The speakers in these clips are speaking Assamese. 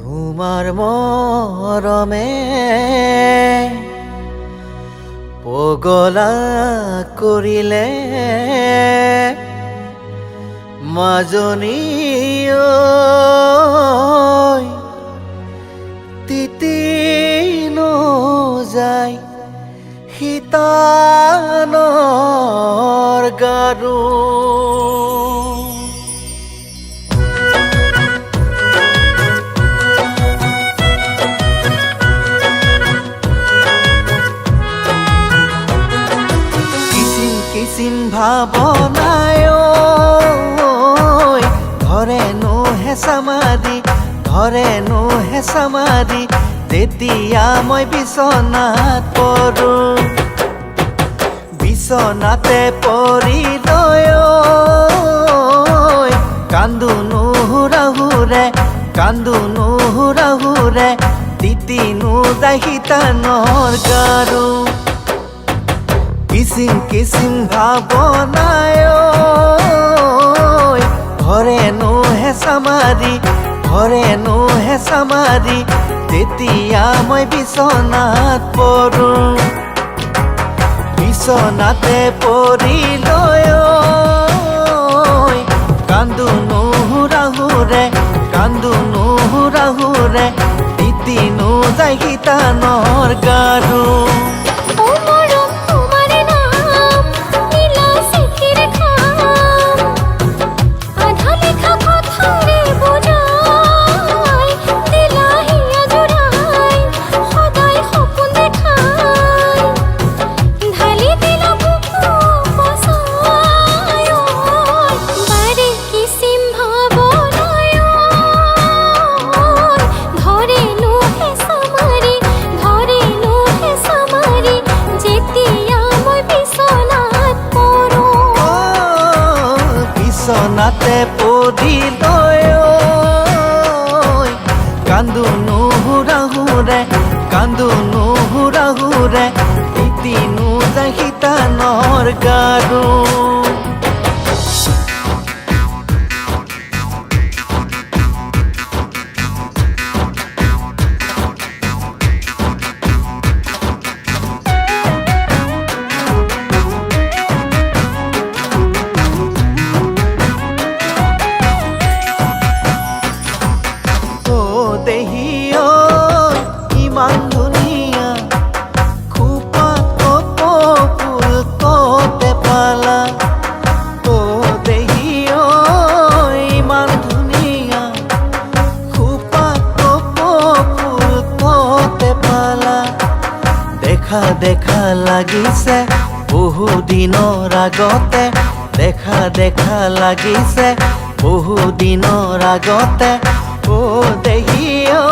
তোমাৰ মৰমে পগলা কৰিলে মাজনী তিতি নযায় শীতানৰ গাৰু কিচিম ভাৱনায় ধৰেনো হেঁচা মাৰি তেতিয়া মই বিচনাত পৰোঁ বিচনাতে পৰি লৈ কান্দো নুহুৰাহুৰে তিতি নোযায় শীতানৰ গাৰু কিচিম ভাৱনায় ধৰেনো হেঁচা মাৰি তেতিয়া মই বিচনাত পৰোঁ বিচনাতে পৰি লৈ কান্দো নুহুৰাহুৰে তিতি নোযায় শীতানৰ গাৰু বিচনাতে পৰি লৈ কান্দো নুহুৰাহুৰে তিতি নোযায় শীতানৰ গাৰু ইমান ধুনীয়া খোপা ফুল কতে পালা দেহিও ইমান ধুনীয়া খোপা ফুল কতে পালা দেখা লাগিছে বহুদিনৰ আগতে দেখা লাগিছে বহুদিনৰ আগতে দেহিও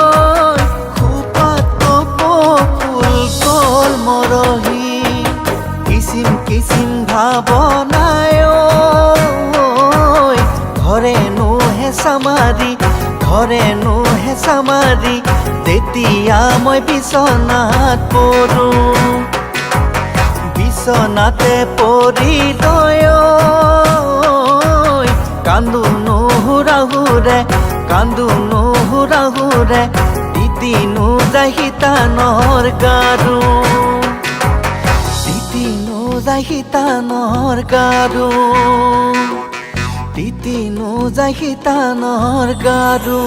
ফুল কল মৰহি কিচিম ভাৱনায় ধৰেনো হেঁচা মাৰি তেতিয়া মই বিচনাত পৰোঁ বিচনাতে পৰি লৈ কান্দো নুহুৰাহুৰে তিতি নোযায় শীতানৰ গাৰু তিতি নোযায় শীতানৰ গাৰু